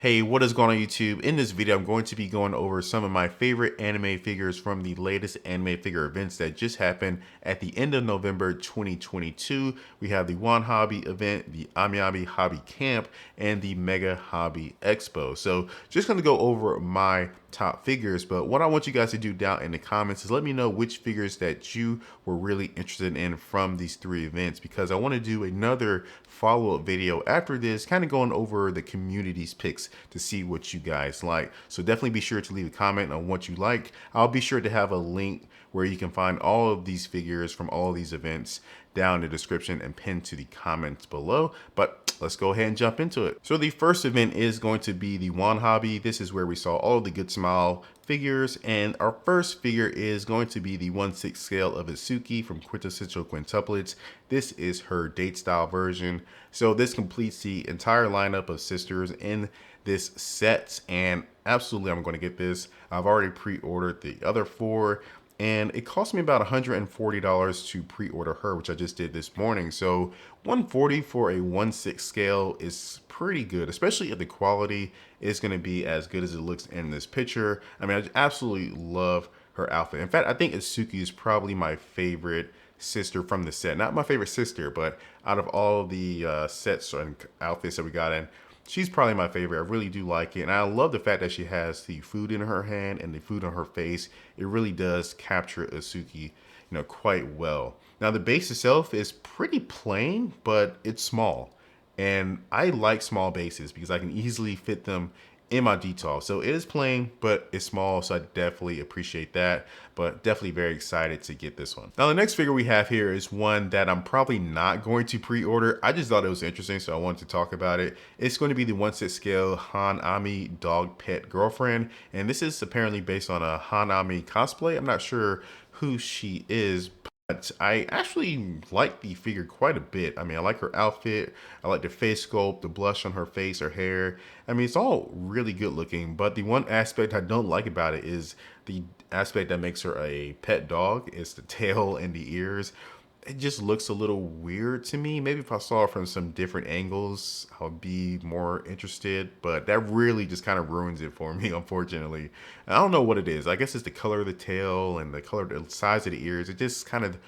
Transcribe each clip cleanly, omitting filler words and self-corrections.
Hey, what is going on YouTube? In this video, I'm going to be going over some of my favorite anime figures from the latest anime figure events that just happened at the end of November 2022. We have the WonHobby event, the AmiAmi Hobby Camp, and the MegaHobby Expo. So just going to go over my top figures, but what I want you guys to do down in the comments is let me know which figures that you were really interested in from these three events, because I want to do another follow-up video after this, kind of going over the community's picks to see what you guys like. So definitely be sure to leave a comment on what you like. I'll be sure to have a link where you can find all of these figures from all of these events down in the description and pinned to the comments below. But let's go ahead and jump into it. So the first event is going to be the WonHobby. This is where we saw all of the Good Smile figures, and our first figure is going to be the 1/6 scale of Isuki from Quintessential Quintuplets. This is her date style version. So this completes the entire lineup of sisters in this set, and absolutely I'm going to get this. I've already pre-ordered the other four, and it cost me about $140 to pre-order her, which I just did this morning. So $140 for a 1/6 scale is pretty good, especially if the quality is going to be as good as it looks in this picture. I mean, I absolutely love her outfit. In fact, I think Isuki is probably my favorite sister from the set. Not my favorite sister, but out of all the sets and outfits that we got in, she's probably my favorite. I really do like it. And I love the fact that she has the food in her hand and the food on her face. It really does capture Isuki, quite well. Now the base itself is pretty plain, but it's small. And I like small bases because I can easily fit them in my detail. So it is plain, but it's small, so I definitely appreciate that, but definitely very excited to get this one. Now the next figure we have here is one that I'm probably not going to pre-order. I just thought it was interesting, so I wanted to talk about it. It's going to be the 1/6 scale AmiAmi dog pet girlfriend, and this is apparently based on a AmiAmi cosplay. I'm not sure who she is, but I actually like the figure quite a bit. I mean, I like her outfit. I like the face sculpt, the blush on her face, her hair. I mean, it's all really good looking, but the one aspect I don't like about it is the aspect that makes her a pet dog. It's the tail and the ears. It just looks a little weird to me. Maybe if I saw it from some different angles, I would be more interested, but that really just kind of ruins it for me, unfortunately. I don't know what it is. I guess it's the color of the tail and the color, the size of the ears. It just kind of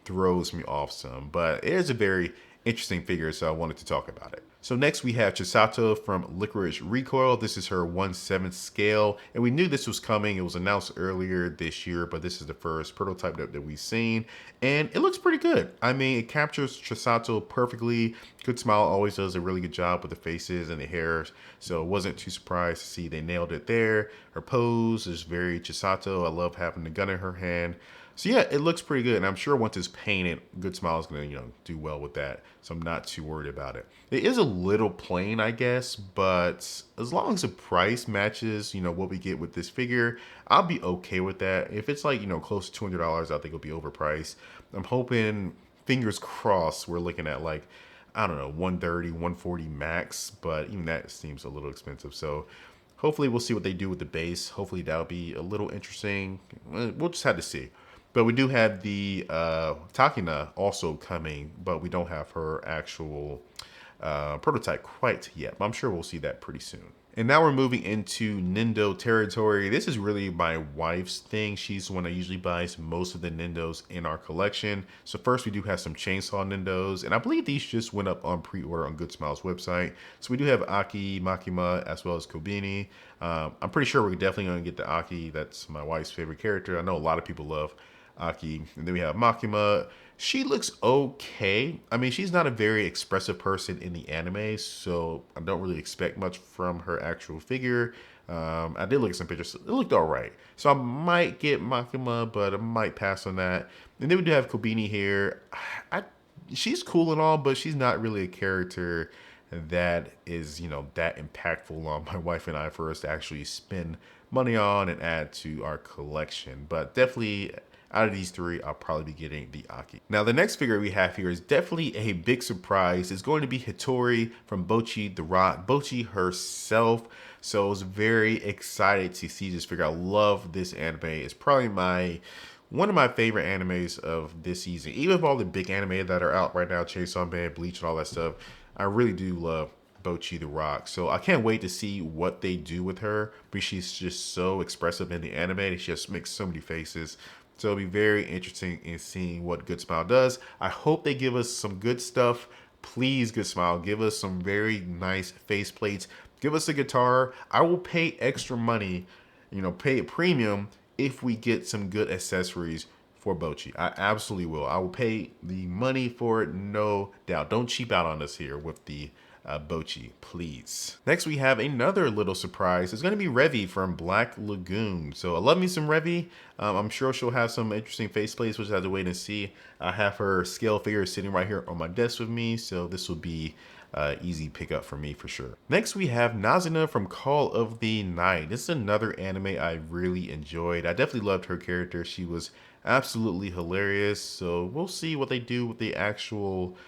throws me off some, but it is a very interesting figure, so I wanted to talk about it. So next we have Chisato from Licorice Recoil. This is her 1/7 scale, and we knew this was coming. It was announced earlier this year, but this is the first prototype that we've seen, and it looks pretty good. I mean, it captures Chisato perfectly. Good Smile always does a really good job with the faces and the hair, so I wasn't too surprised to see they nailed it there. Her pose is very Chisato. I love having the gun in her hand. So yeah, it looks pretty good, and I'm sure once it's painted, Good Smile is gonna, do well with that. So I'm not too worried about it. It is a little plain, I guess, but as long as the price matches, what we get with this figure, I'll be okay with that. If it's like, close to $200, I think it'll be overpriced. I'm hoping, fingers crossed, we're looking at like, I don't know, 130, 140 max, but even that seems a little expensive. So hopefully we'll see what they do with the base. Hopefully that'll be a little interesting. We'll just have to see. But we do have the Takina also coming, but we don't have her actual prototype quite yet. But I'm sure we'll see that pretty soon. And now we're moving into Nendo territory. This is really my wife's thing. She's the one that usually buys most of the Nendos in our collection. So first we do have some Chainsaw Nendos, and I believe these just went up on pre-order on Good Smile's website. So we do have Aki, Makima, as well as Kobini. I'm pretty sure we're definitely gonna get the Aki. That's my wife's favorite character. I know a lot of people love Aki. And then we have Makima. She looks okay. I mean, she's not a very expressive person in the anime, so I don't really expect much from her actual figure. I did look at some pictures. It looked all right. So I might get Makima, but I might pass on that. And then we do have Kobini here. She's cool and all, but she's not really a character that is, that impactful on my wife and I for us to actually spend money on and add to our collection. But definitely, out of these three, I'll probably be getting the Aki. Now, the next figure we have here is definitely a big surprise. It's going to be Hitori from Bocchi the Rock, Bocchi herself. So I was very excited to see this figure. I love this anime. It's probably one of my favorite animes of this season. Even with all the big anime that are out right now, Chainsaw Man, Bleach, and all that stuff, I really do love Bochi the Rock. So I can't wait to see what they do with her, but she's just so expressive in the anime. She just makes so many faces. So it'll be very interesting in seeing what Good Smile does. I hope they give us some good stuff. Please, Good Smile, give us some very nice face plates. Give us a guitar. I will pay extra money, pay a premium if we get some good accessories for Bochi. I absolutely will. I will pay the money for it, no doubt. Don't cheap out on us here with the Bochi, please. Next, we have another little surprise. It's going to be Revy from Black Lagoon. So I love me some Revy. I'm sure she'll have some interesting faceplates, which I have to wait and see. I have her scale figure sitting right here on my desk with me, so this will be easy pickup for me for sure. Next, we have Nazuna from Call of the Night. This is another anime I really enjoyed. I definitely loved her character. She was absolutely hilarious. So we'll see what they do with the actual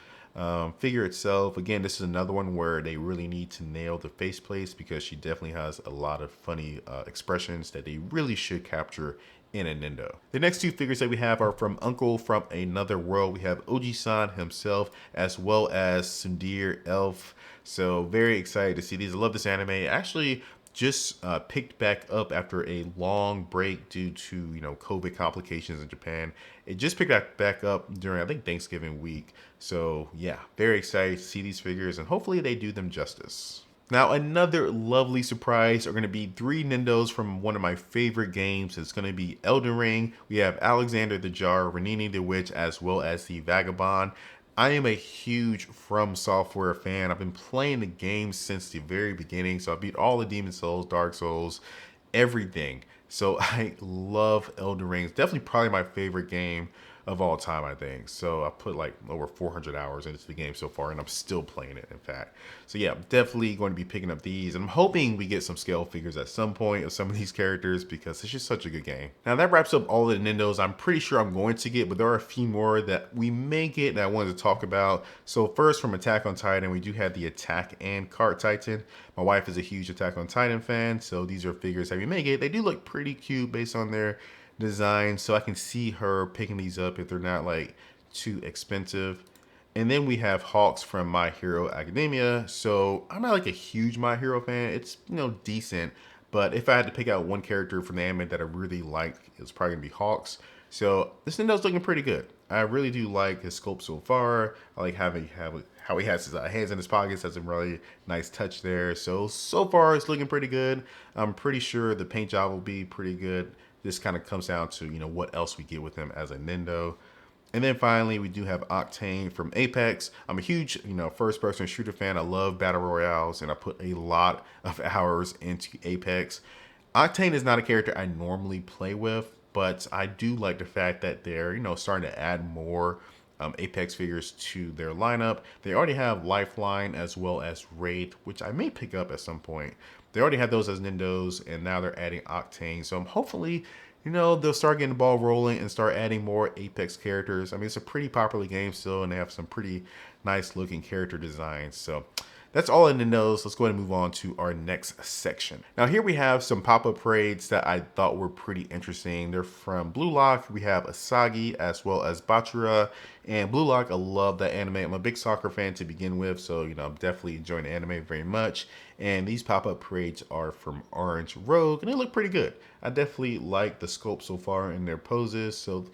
figure itself. Again, this is another one where they really need to nail the faceplates because she definitely has a lot of funny expressions that they really should capture in a Nendo. The next two figures that we have are from Uncle from Another World. We have Oji-san himself as well as Sundir Elf. So very excited to see these. I love this anime. Actually, just picked back up after a long break due to COVID complications in Japan. It just picked back up during I think Thanksgiving week. So yeah, very excited to see these figures and hopefully they do them justice. Now another lovely surprise are going to be 3 Nendos from one of my favorite games. It's going to be Elden Ring. We have Alexander the Jar, Renini the Witch, as well as the Vagabond. I am a huge From Software fan. I've been playing the game since the very beginning. So I beat all the Demon Souls, Dark Souls, everything. So I love Elden Ring. It's definitely probably my favorite game of all time, I think. So I put like over 400 hours into the game so far, and I'm still playing it, in fact. So yeah, I'm definitely going to be picking up these, and I'm hoping we get some scale figures at some point of some of these characters because it's just such a good game. Now that wraps up all the Nintendos I'm pretty sure I'm going to get, but there are a few more that we may get that I wanted to talk about. So first, from Attack on Titan, we do have the Attack and Cart Titan. My wife is a huge Attack on Titan fan, so these are figures that we may get. They do look pretty cute based on their design, so I can see her picking these up if they're not like too expensive. And then we have Hawks from My Hero Academia. So I'm not like a huge My Hero fan. It's decent, but if I had to pick out one character from the anime that I really like, it's probably gonna be Hawks. So this Nintendo's looking pretty good. I really do like his sculpt so far. I like how he has his hands in his pockets. That's a really nice touch there. So far it's looking pretty good. I'm pretty sure the paint job will be pretty good. This kind of comes down to, what else we get with him as a Nendo. And then finally, we do have Octane from Apex. I'm a huge, first-person shooter fan. I love battle royales, and I put a lot of hours into Apex. Octane is not a character I normally play with, but I do like the fact that they're, starting to add more Apex figures to their lineup. They already have Lifeline as well as Wraith, which I may pick up at some point. They already had those as Nindos, and now they're adding Octane. So hopefully, they'll start getting the ball rolling and start adding more Apex characters. I mean, it's a pretty popular game still, and they have some pretty nice looking character designs. So that's all in Nintendos. Let's go ahead and move on to our next section. Now here we have some pop-up parades that I thought were pretty interesting. They're from Blue Lock. We have Asagi as well as Bachura. And Blue Lock, I love that anime. I'm a big soccer fan to begin with, so I'm definitely enjoying the anime very much. And these pop-up parades are from Orange Rogue, and they look pretty good. I definitely like the sculpt so far in their poses. So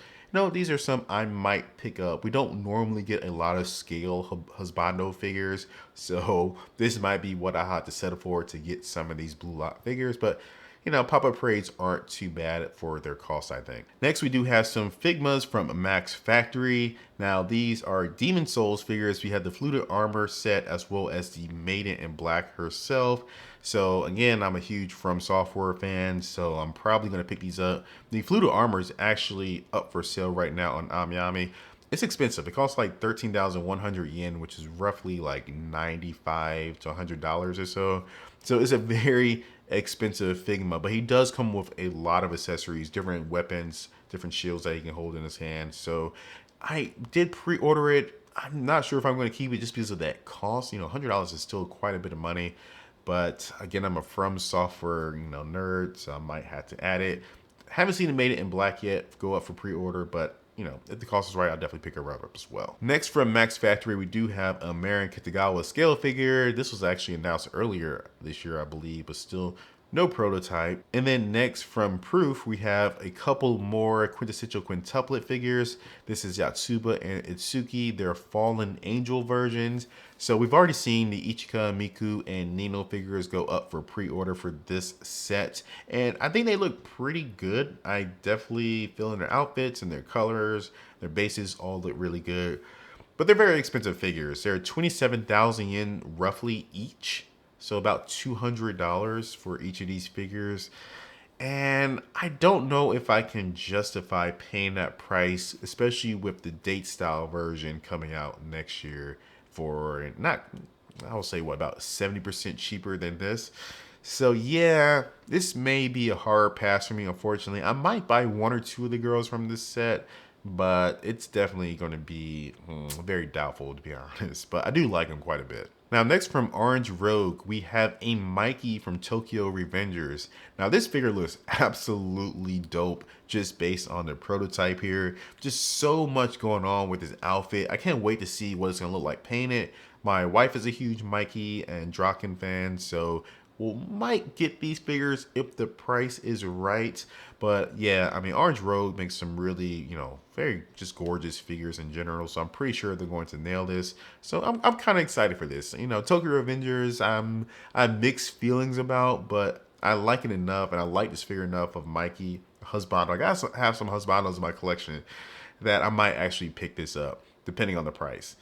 these are some I might pick up. We don't normally get a lot of scale husbando figures, so this might be what I have to settle for to get some of these Blue Lock figures. But pop-up parades aren't too bad for their cost, I think. Next, we do have some Figmas from Max Factory. Now, these are Demon Souls figures. We have the Fluted Armor set as well as the Maiden in Black herself. So again, I'm a huge From Software fan, so I'm probably going to pick these up. The Fluted Armor is actually up for sale right now on AmiAmi. It's expensive. It costs like 13,100 yen, which is roughly like $95 to $100 or so. So it's a very expensive Figma, but he does come with a lot of accessories, different weapons, different shields that he can hold in his hand. So I did pre-order it. I'm not sure if I'm going to keep it just because of that cost. $100 is still quite a bit of money. But again, I'm a From Software, nerd, so I might have to add it. Haven't seen it made it in black yet, go up for pre-order, but you know, if the cost is right, I'll definitely pick her up as well. Next from Max Factory, we do have a Marin Kitagawa scale figure. This was actually announced earlier this year, I believe, but still no prototype. And then next from Proof, we have a couple more quintessential quintuplet figures. This is Yatsuba and Itsuki, their Fallen Angel versions. So we've already seen the Ichika, Miku, and Nino figures go up for pre-order for this set. And I think they look pretty good. I definitely feel in their outfits and their colors, their bases all look really good. But they're very expensive figures. They're 27,000 yen roughly each. So about $200 for each of these figures. And I don't know if I can justify paying that price, especially with the date style version coming out next year for not, I will say what, about 70% cheaper than this. So yeah, this may be a hard pass for me, unfortunately. I might buy one or two of the girls from this set, but it's definitely going to be very doubtful, to be honest. But I do like them quite a bit. Now, next from Orange Rogue, we have a Mikey from Tokyo Revengers. Now, this figure looks absolutely dope just based on the prototype here. Just so much going on with his outfit. I can't wait to see what it's going to look like painted. My wife is a huge Mikey and Draken fan, so we might get these figures if the price is right. But yeah, I mean, Orange Rogue makes some really, you know, very just gorgeous figures in general. So I'm pretty sure they're going to nail this. So I'm kind of excited for this. You know, Tokyo Revengers, I have mixed feelings about, but I like it enough, and I like this figure enough of Mikey Husbando. I gotta have some Husbandos in my collection that I might actually pick this up, depending on the price.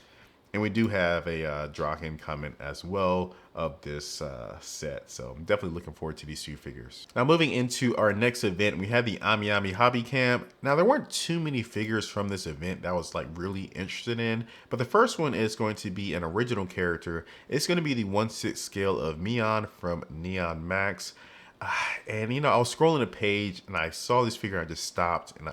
And we do have a Draken coming as well of this set. So I'm definitely looking forward to these two figures. Now moving into our next event, we have the AmiAmi Hobby Camp. Now there weren't too many figures from this event that I was like really interested in, but the first one is going to be an original character. It's going to be the 1/6 scale of Mion from Neon Max. And you know, I was scrolling the page and I saw this figure, I just stopped and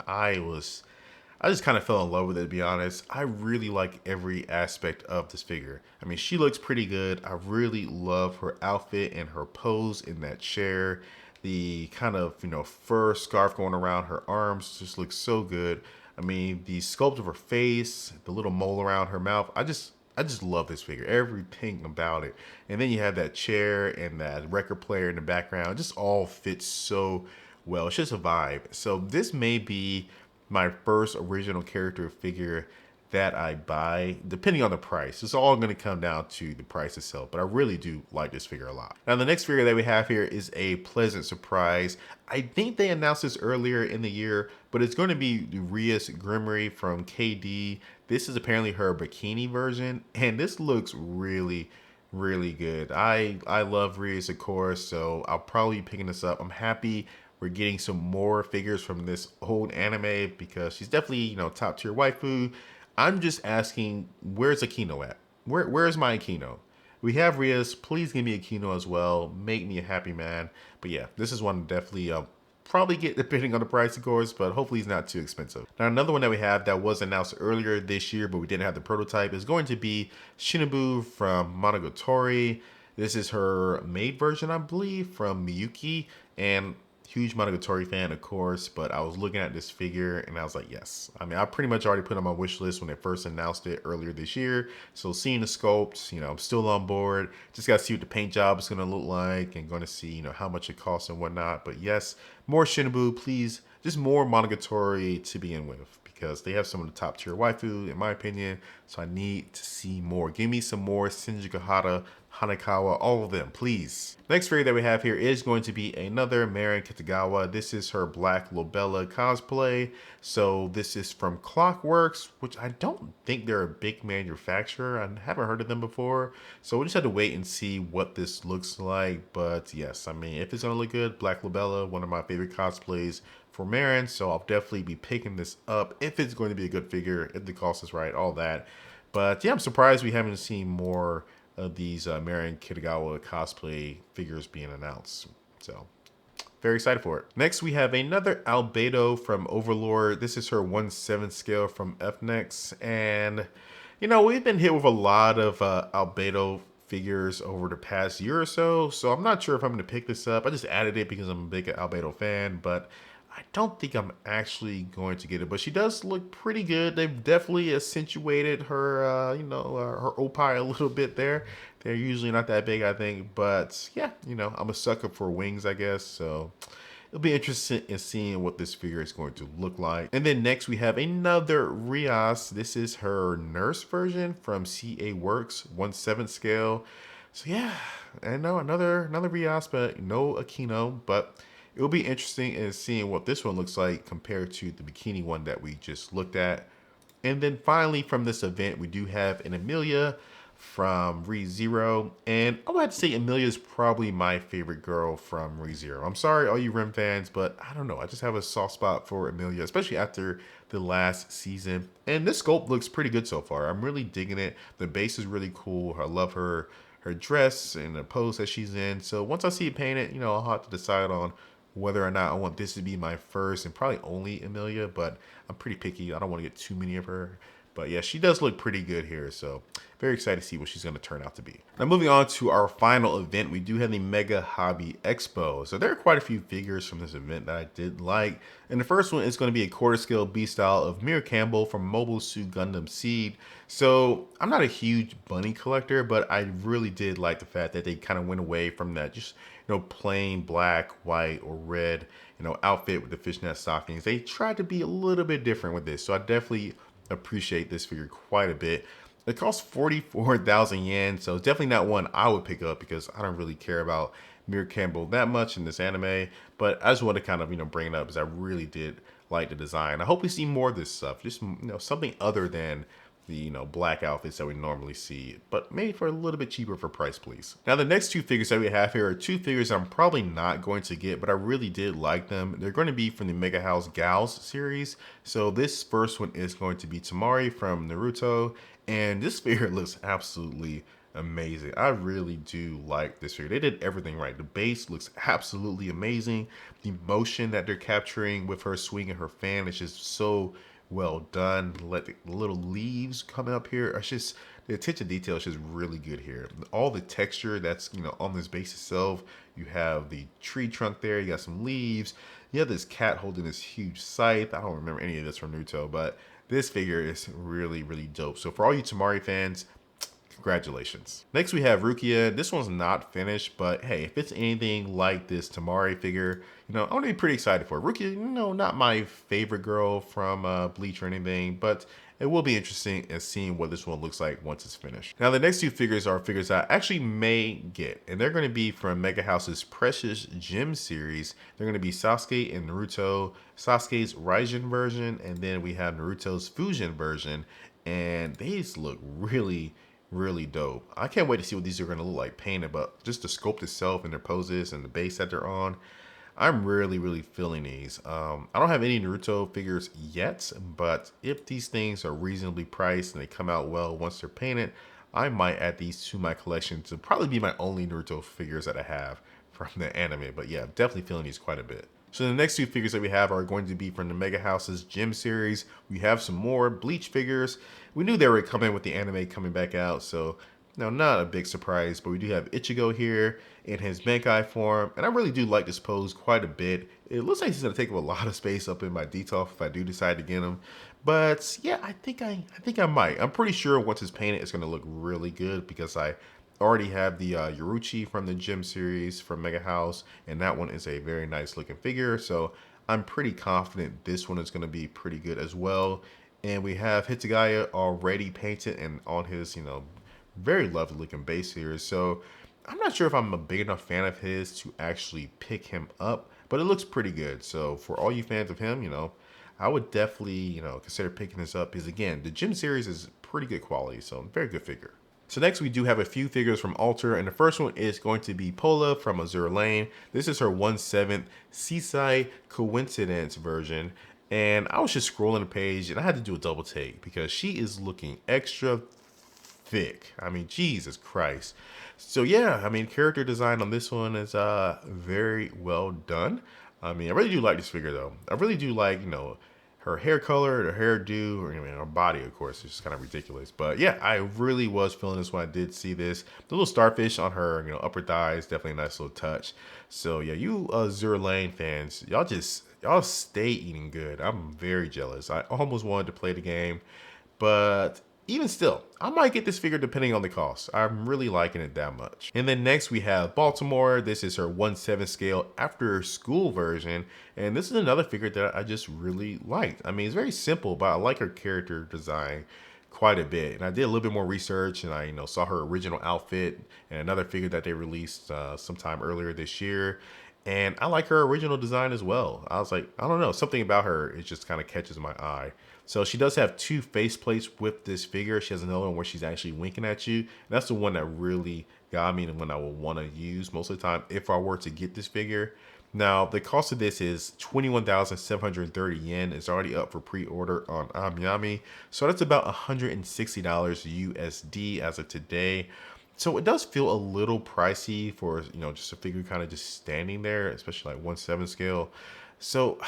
I just kind of fell in love with it, to be honest. I really like every aspect of this figure. I mean, she looks pretty good. I really love her outfit and her pose in that chair. The kind of, you know, fur scarf going around her arms just looks so good. I mean, the sculpt of her face, the little mole around her mouth, I just love this figure, everything about it. And then you have that chair and that record player in the background. It just all fits so well. It's just a vibe. So this may be my first original character figure that I buy, depending on the price. It's all going to come down to the price itself, but I really do like this figure a lot. Now, the next figure that we have here is a pleasant surprise. I think they announced this earlier in the year, but it's going to be the Rias Grimmery from KD. This is apparently her bikini version, and this looks really good. I love Rias, of course, so I'll probably be picking this up. I'm happy we're getting some more figures from this old anime because she's definitely, you know, top tier waifu. I'm just asking, where's Akino at? Where's my Akino? We have Rias. Please give me Akino as well. Make me a happy man. But yeah, this is one definitely probably get depending on the price, of course, but hopefully it's not too expensive. Now, another one that we have that was announced earlier this year, but we didn't have the prototype, is going to be Shinobu from Monogatari. This is her maid version, I believe, from Miyuki, and huge Monogatari fan, of course, but I was looking at this figure and I was like, yes. I mean, I pretty much already put on my wish list when they first announced it earlier this year. So seeing the sculpts, you know, I'm still on board. Just got to see what the paint job is going to look like and going to see, you know, how much it costs and whatnot. But yes, more Shinobu, please. Just more Monogatari to begin with, because they have some of the top tier waifu, in my opinion. So I need to see more. Give me some more Shinji Gahara, Hanekawa, all of them, please. Next figure that we have here is going to be another Marin Kitagawa. This is her Black Lobella cosplay. So this is from Clockworks, which I don't think they're a big manufacturer. I haven't heard of them before. So we just have to wait and see what this looks like. But yes, I mean, if it's gonna look good, Black Lobella, one of my favorite cosplays for Marin. So I'll definitely be picking this up if it's going to be a good figure, if the cost is right, all that. But yeah, I'm surprised we haven't seen more of these Marin Kitagawa cosplay figures being announced. So very excited for it. Next, we have another Albedo from Overlord. This is her 1/7 scale from FNEX. And, you know, we've been hit with a lot of Albedo figures over the past year or so. So I'm not sure if I'm going to pick this up. I just added it because I'm a big Albedo fan, but I don't think I'm actually going to get it, but she does look pretty good. They've definitely accentuated her, her opie a little bit there. They're usually not that big, I think, but yeah, I'm a sucker for wings, I guess. So it'll be interesting in seeing what this figure is going to look like. And then next we have another Rias. This is her nurse version from CA Works, 1/7 scale. So yeah, I know another Rias, but no Aquino, but it'll be interesting in seeing what this one looks like compared to the bikini one that we just looked at. And then finally from this event, we do have an Amelia from ReZero. And I would have to say Amelia is probably my favorite girl from ReZero. I'm sorry, all you Rim fans, but I don't know. I just have a soft spot for Amelia, especially after the last season. And this sculpt looks pretty good so far. I'm really digging it. The base is really cool. I love her dress and the pose that she's in. So once I see it painted, I'll have to decide on whether or not I want this to be my first and probably only Amelia, but I'm pretty picky. I don't want to get too many of her. But yeah, she does look pretty good here. So very excited to see what she's going to turn out to be. Now moving on to our final event, we do have the MegaHobby Expo. So there are quite a few figures from this event that I did like. And the first one is going to be a quarter scale B style of Mira Campbell from Mobile Suit Gundam Seed. So I'm not a huge bunny collector, but I really did like the fact that they kind of went away from that just plain black, white, or red, outfit with the fishnet stockings. They tried to be a little bit different with this. So I definitely appreciate this figure quite a bit. It costs 44,000 yen, so it's definitely not one I would pick up because I don't really care about Mira Campbell that much in this anime. But I just want to kind of, bring it up because I really did like the design. I hope we see more of this stuff, just, something other than the black outfits that we normally see, but maybe for a little bit cheaper for price, please. Now the next two figures that we have here are two figures I'm probably not going to get, but I really did like them. They're going to be from the Mega House Gals series. So this first one is going to be Tamari from Naruto, and this figure looks absolutely amazing. I really do like this figure. They did everything right. The base looks absolutely amazing. The motion that they're capturing with her swinging her fan is just so well done. Let the little leaves coming up here. It's just the attention detail is just really good here. All the texture that's on this base itself. You have the tree trunk there. You got some leaves. You have this cat holding this huge scythe. I don't remember any of this from Naruto, but this figure is really, really dope. So for all you Tamari fans, congratulations. Next we have Rukia. This one's not finished, but hey, if it's anything like this Tamari figure, I'm gonna be pretty excited for it. Rukia, not my favorite girl from Bleach or anything, but it will be interesting in seeing what this one looks like once it's finished. Now the next two figures are figures I actually may get, and they're going to be from Mega House's Precious Gem series. They're going to be Sasuke and Naruto, Sasuke's Raijin version, and then we have Naruto's Fusion version, and these look really dope. I can't wait to see what these are going to look like painted, but just the sculpt itself and their poses and the base that they're on, I'm really feeling these. I don't have any Naruto figures yet, but if these things are reasonably priced and they come out well once they're painted, I might add these to my collection to probably be my only Naruto figures that I have from the anime. But yeah, definitely feeling these quite a bit. So the next two figures that we have are going to be from the Mega House's Gem series. We have some more Bleach figures. We knew they were coming with the anime coming back out, so not a big surprise, but we do have Ichigo here in his Bankai form, and I really do like this pose quite a bit. It looks like he's going to take up a lot of space up in my detail if I do decide to get him. But yeah, I think I might. I'm pretty sure once it's painted, it's going to look really good because I already have the Yoruichi from the Gem series from Mega House, and that one is a very nice looking figure. So I'm pretty confident this one is going to be pretty good as well. And we have Hitsugaya already painted and on his, very lovely looking base here. So I'm not sure if I'm a big enough fan of his to actually pick him up, but it looks pretty good. So for all you fans of him, I would definitely, consider picking this up because again, the Gem series is pretty good quality. So very good figure. So next we do have a few figures from Alter, and the first one is going to be Pola from Azure Lane. This is her 1/7 Seaside Coincidence version. And I was just scrolling the page and I had to do a double take because she is looking extra thick. I mean, Jesus Christ. So yeah, I mean, character design on this one is very well done. I mean, I really do like this figure though. I really do like, her hair color, her hairdo, or her body, of course, is just kind of ridiculous. But yeah, I really was feeling this when I did see this. The little starfish on her, upper thighs, definitely a nice little touch. So yeah, you Azur Lane fans, y'all stay eating good. I'm very jealous. I almost wanted to play the game, but even still, I might get this figure depending on the cost. I'm really liking it that much. And then next we have Baltimore. This is her 1/7 scale after school version. And this is another figure that I just really liked. I mean, it's very simple, but I like her character design quite a bit. And I did a little bit more research, and I saw her original outfit and another figure that they released sometime earlier this year. And I like her original design as well. I was like, I don't know, something about her, it just kind of catches my eye. So she does have two faceplates with this figure. She has another one where she's actually winking at you. And that's the one that really got me and one I will want to use most of the time if I were to get this figure. Now, the cost of this is 21,730 yen. It's already up for pre-order on AmiAmi. So that's about $160 USD as of today. So it does feel a little pricey for, just a figure kind of just standing there, especially like 1/7 scale. So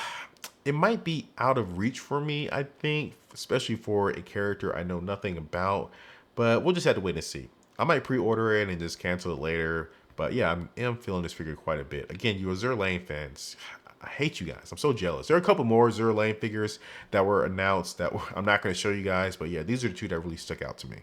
it might be out of reach for me, I think, especially for a character I know nothing about, but we'll just have to wait and see. I might pre-order it and just cancel it later. But yeah, I am feeling this figure quite a bit. Again, you Azur Lane fans, I hate you guys. I'm so jealous. There are a couple more Azur Lane figures that were announced that I'm not going to show you guys, but yeah, these are the two that really stuck out to me.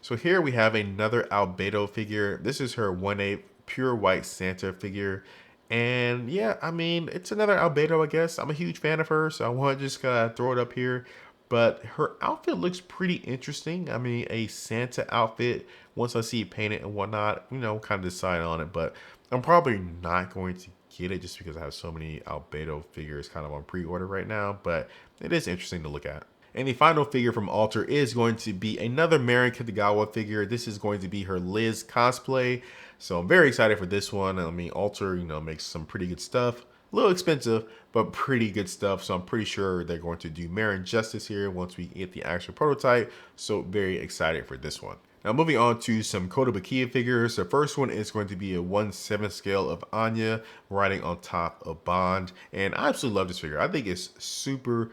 So here we have another Albedo figure. This is her 1/8 pure white Santa figure. And yeah, I mean, it's another Albedo, I guess. I'm a huge fan of her, so I want to just throw it up here. But her outfit looks pretty interesting. I mean, a Santa outfit, once I see it painted and whatnot, kind of decide on it. But I'm probably not going to get it just because I have so many Albedo figures kind of on pre-order right now. But it is interesting to look at. And the final figure from Alter is going to be another Marin Kitagawa figure. This is going to be her Liz cosplay. So I'm very excited for this one. I mean, Alter, makes some pretty good stuff. A little expensive, but pretty good stuff. So I'm pretty sure they're going to do Marin justice here once we get the actual prototype. So very excited for this one. Now moving on to some Kotobukiya figures. The first one is going to be a 1/7 scale of Anya riding on top of Bond. And I absolutely love this figure. I think it's super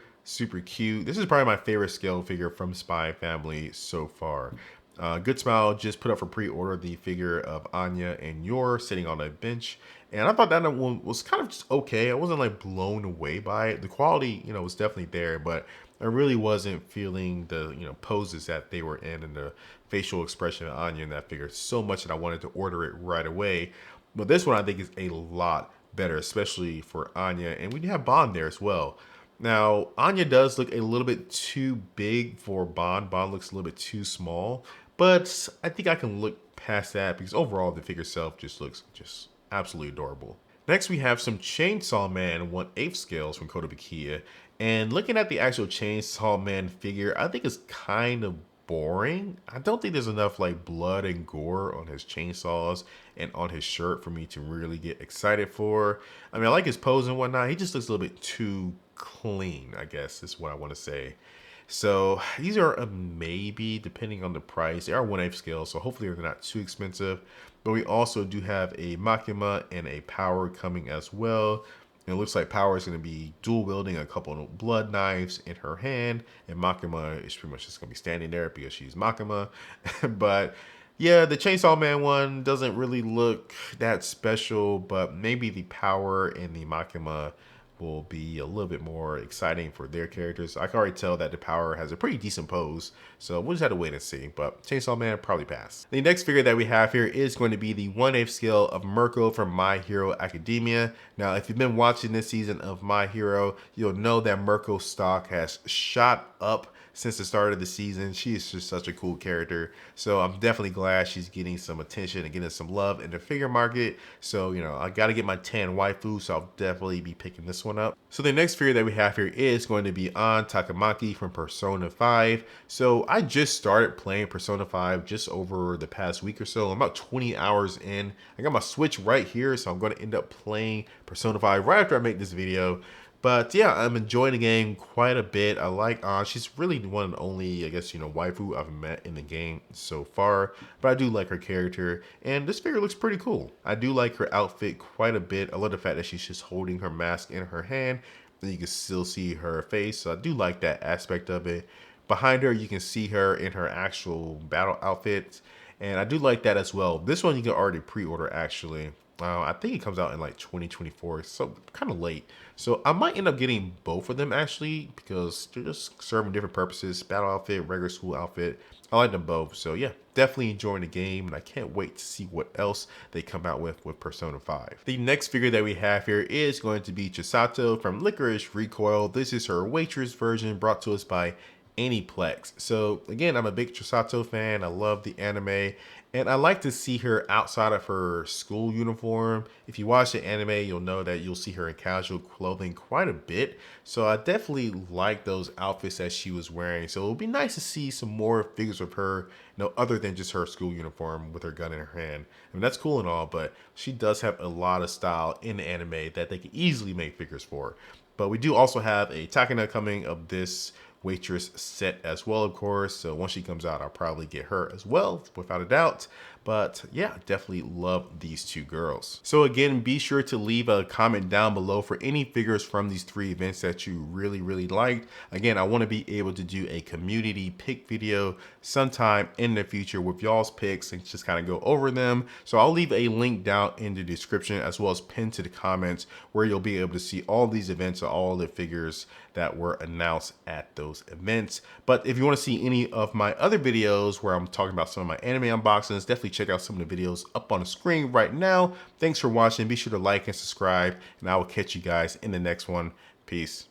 cute. This is probably my favorite scale figure from Spy Family so far. Good Smile just put up for pre-order the figure of Anya and Yor sitting on a bench. And I thought that one was kind of just okay. I wasn't like blown away by it. The quality, was definitely there, but I really wasn't feeling the, poses that they were in and the facial expression of Anya in that figure so much that I wanted to order it right away. But this one I think is a lot better, especially for Anya. And we have Bond there as well. Now, Anya does look a little bit too big for Bond. Bond looks a little bit too small, but I think I can look past that because overall the figure itself just looks absolutely adorable. Next, we have some Chainsaw Man 1/8 scales from Kotobukiya. And looking at the actual Chainsaw Man figure, I think it's kind of boring. I don't think there's enough like blood and gore on his chainsaws and on his shirt for me to really get excited for. I mean, I like his pose and whatnot. He just looks a little bit too clean, I guess is what I want to say. So these are a maybe depending on the price. They are 1/8 scale, so hopefully they're not too expensive. But we also do have a Makima and a Power coming as well. And it looks like Power is going to be dual wielding a couple of blood knives in her hand, and Makima is pretty much just going to be standing there because she's Makima. But yeah, the Chainsaw Man one doesn't really look that special, but maybe the Power and the Makima will be a little bit more exciting for their characters. I can already tell that the Power has a pretty decent pose, so we'll just have to wait and see. But Chainsaw Man probably pass. The next figure that we have here is going to be the 1/8 scale of Mirko from My Hero Academia. Now, if you've been watching this season of My Hero, you'll know that Mirko's stock has shot up since the start of the season. She is just such a cool character. So I'm definitely glad she's getting some attention and getting some love in the figure market. So, I got to get my tan waifu, so I'll definitely be picking this one up. So the next figure that we have here is going to be An Takamaki from Persona 5. So I just started playing Persona 5 just over the past week or so. I'm about 20 hours in. I got my Switch right here, so I'm going to end up playing Persona 5 right after I make this video. But yeah, I'm enjoying the game quite a bit. I like she's really one and only, I guess, waifu I've met in the game so far. But I do like her character, and this figure looks pretty cool. I do like her outfit quite a bit. I love the fact that she's just holding her mask in her hand. and you can still see her face. So I do like that aspect of it. Behind her, you can see her in her actual battle outfit, and I do like that as well. This one you can already pre-order actually. I think it comes out in like 2024, so kind of late. So I might end up getting both of them actually because they're just serving different purposes. Battle outfit, regular school outfit. I like them both. So yeah, definitely enjoying the game, and I can't wait to see what else they come out with Persona 5. The next figure that we have here is going to be Chisato from Licorice Recoil. This is her waitress version brought to us by Aniplex. So again, I'm a big Chisato fan. I love the anime, and I like to see her outside of her school uniform. If you watch the anime, you'll know that you'll see her in casual clothing quite a bit. So I definitely like those outfits that she was wearing. So it would be nice to see some more figures of her, other than just her school uniform with her gun in her hand. I mean, that's cool and all, but she does have a lot of style in the anime that they could easily make figures for. But we do also have a Takana coming of this waitress set as well, of course. So once she comes out, I'll probably get her as well, without a doubt. But yeah, definitely love these two girls. So again, be sure to leave a comment down below for any figures from these 3 events that you really liked. Again, I want to be able to do a community pick video sometime in the future with y'all's picks and just kind of go over them. So I'll leave a link down in the description as well as pinned to the comments where you'll be able to see all these events or all the figures that were announced at those events. But if you want to see any of my other videos where I'm talking about some of my anime unboxings, definitely check out some of the videos up on the screen right now. Thanks for watching. Be sure to like and subscribe, and I will catch you guys in the next one. Peace.